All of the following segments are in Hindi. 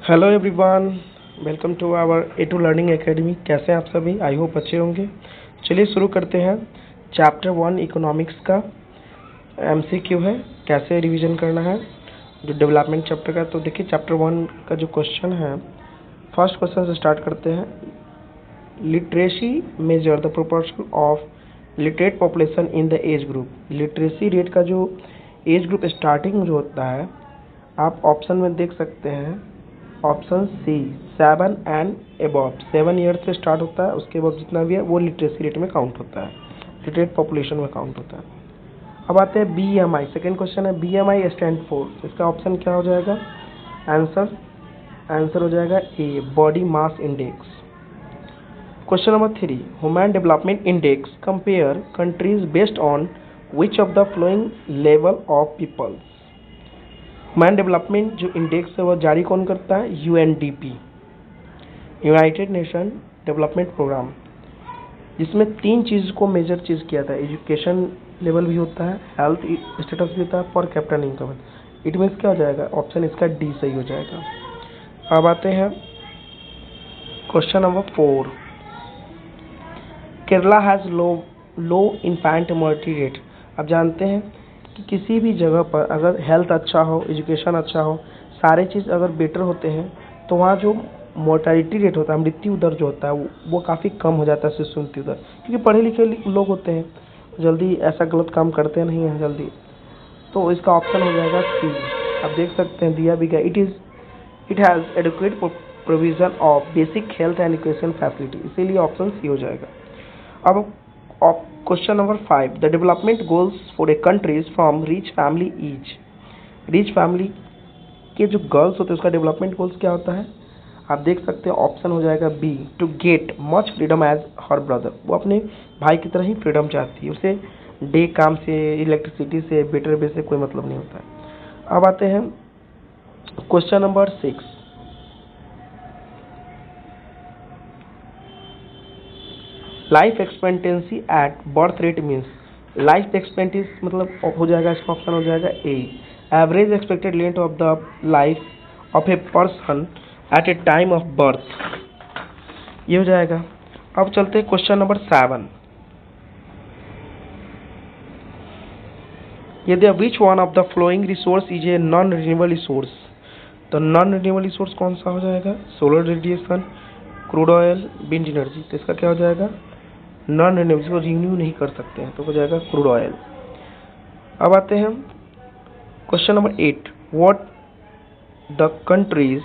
Hello everyone, welcome to our A2 learning academy. कैसे हैं आप सभी? आई होप अच्छे होंगे। चलिए शुरू करते हैं। चैप्टर 1 इकोनॉमिक्स का MCQ है, कैसे रिवीजन करना है जो डेवलपमेंट चैप्टर का। तो देखिए चैप्टर 1 का जो क्वेश्चन है, फर्स्ट क्वेश्चन से स्टार्ट करते हैं। Literacy measure the proportion of literate population in the age group. Literacy rate का जो एज ग्रुप स्टार्टिंग जो होता है, आप ऑप्शन में देख सकते हैं। Option C 7 and above, 7 year से स्टार्ट होता है, उसके बाद जितना भी है वो लिटरेसी रेट में काउंट होता है, लिटरेट पॉपुलेशन में काउंट होता है। अब आते हैं BMI। सेकेंड क्वेश्चन है BMI स्टैंड फॉर, इसका ऑप्शन क्या हो जाएगा? आंसर हो जाएगा A, body mass index. Question number 3, human development index compare countries based on which of the following level of people's. Human development जो इंडेक्स है वो जारी कौन करता है? UNDP, United Nation Development Program, जिसमें 3 चीज़ को मेजर चीज़ किया था। एजुकेशन लेवल भी होता है, हेल्थ स्टेटस भी होता है, पर कैपिटल इनकम। इट मीन्स क्या हो जाएगा? ऑप्शन इसका डी सही हो जाएगा। अब आते हैं question number 4, Kerala has low infant Morty rate. अब जानते हैं कि किसी भी जगह पर अगर हेल्थ अच्छा हो, एजुकेशन अच्छा हो, सारे चीज़ अगर बेटर होते हैं, तो वहाँ जो मोर्टेलिटी रेट होता है, मृत्यु दर जो होता है, वो काफ़ी कम हो जाता है, शिशु मृत्यु दर। क्योंकि पढ़े लिखे लोग होते हैं, जल्दी ऐसा गलत काम करते नहीं हैं जल्दी। तो इसका ऑप्शन हो जाएगा सी। आप देख सकते हैं दिया भी गया, it has adequate provision of basic health and education facility, इसीलिए ऑप्शन सी हो जाएगा। अब question number 5, the development goals for a countries from rich family each. Rich family के जो गर्ल्स होते हैं उसका डेवलपमेंट गोल्स क्या होता है? आप देख सकते हैं ऑप्शन हो जाएगा B, to get much freedom as her brother. वो अपने भाई की तरह ही फ्रीडम चाहती है, उसे डे काम से, इलेक्ट्रिसिटी से, बेटर बे से कोई मतलब नहीं होता है। अब आते हैं question number 6, life expectancy at birth rate means. Life expectancy मतलब हो जाएगा, इसका ऑप्शन हो जाएगा A, average expected length of the life of a person at a time of birth, ये हो जाएगा। अब चलते हैं क्वेश्चन नंबर 7, यदि which one of the flowing resource is a non renewable resource. तो नॉन रिन्यूएबल रिसोर्स कौन सा हो जाएगा? Solar radiation, crude oil, wind energy. तो इसका क्या हो जाएगा? नॉन रिन्यूएबल, इसको रिन्यू नहीं कर सकते हैं, तो हो जाएगा क्रूड ऑयल। अब आते हैं question number 8, what the countries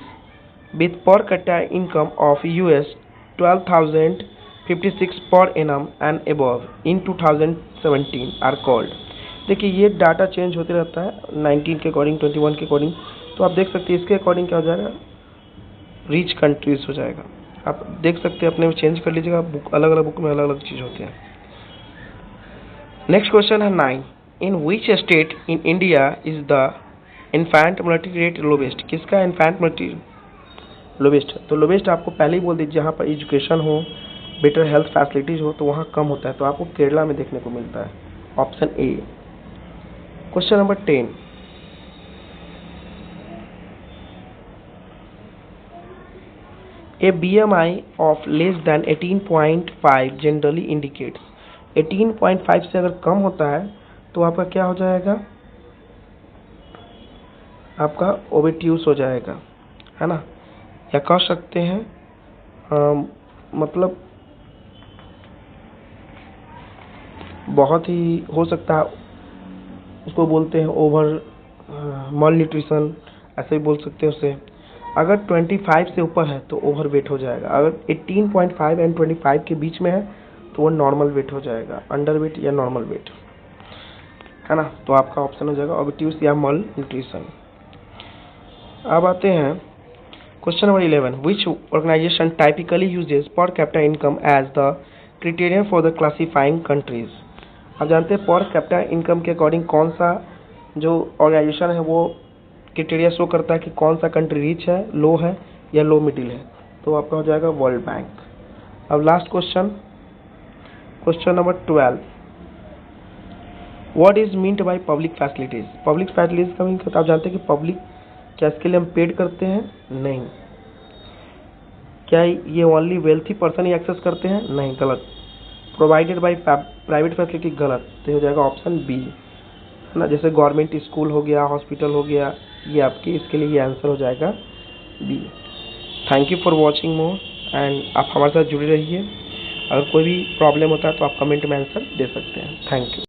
with per capita income of US 12,056 per annum and above in 2017 are called. देखिए ये डाटा चेंज होते रहता है 19 के अकॉर्डिंग, 21 के अकॉर्डिंग। तो आप देख सकते हैं इसके अकॉर्डिंग क्या हो जाएगा? रिच कंट्रीज हो जाएगा। आप देख सकते हैं, अपने में चेंज कर लीजिएगा, बुक अलग अलग बुक में अलग अलग चीज़ होते हैं। नेक्स्ट क्वेश्चन है 9, in which state in India is the infant mortality rate lowest. किसका इन्फेंट मोर्टेलिटी लोवेस्ट है? तो लोवेस्ट आपको पहले ही बोल दीजिए, जहाँ पर एजुकेशन हो, बेटर हेल्थ फैसिलिटीज हो, तो वहाँ कम होता है। तो आपको केरला में देखने को मिलता है, option A. Question number 10, A BMI of less than 18.5 generally indicates। 18.5 से अगर कम होता है तो आपका क्या हो जाएगा? आपका ओबेट्यूस हो जाएगा, है ना, या कह सकते हैं मतलब बहुत ही हो सकता है, उसको बोलते हैं ओवर मॉल न्यूट्रिशन, ऐसे भी बोल सकते हैं उसे। अगर 25 से ऊपर है तो ओवर वेट हो जाएगा। अगर 18.5 एंड 25 के बीच में है तो वो नॉर्मल वेट हो जाएगा, अंडर वेट या नॉर्मल वेट, है ना। तो आपका ऑप्शन हो जाएगा ओबेट्यूस या मॉल न्यूट्रिशन। अब आते हैं question number 11, which organisation typically uses per capita income as the criterion for the classifying countries. आप जानते हैं पर कैपिटा इनकम के अकॉर्डिंग कौन सा जो ऑर्गेनाइजेशन है वो क्राइटेरिया शो करता है कि कौन सा कंट्री रिच है, लो है या लो मिडिल है। तो आपका हो जाएगा वर्ल्ड बैंक। अब last question, question number 12, what is meant by public facilities. Public facilities का मीन आप जानते हैं कि पब्लिक क्या इसके लिए हम पेड करते हैं? नहीं, क्या ये ओनली वेल्थी पर्सन ही एक्सेस करते हैं? नहीं, गलत। प्रोवाइडेड बाय प्राइवेट फैसिलिटी, गलत। तो हो जाएगा ऑप्शन बी, है ना। जैसे गवर्नमेंट स्कूल हो गया, हॉस्पिटल हो गया, ये आपके इसके लिए ये आंसर हो जाएगा B. Thank you for watching more and आप हमारे साथ जुड़े रहिए। अगर कोई भी प्रॉब्लम होता है तो आप कमेंट में आंसर दे सकते हैं। Thank you.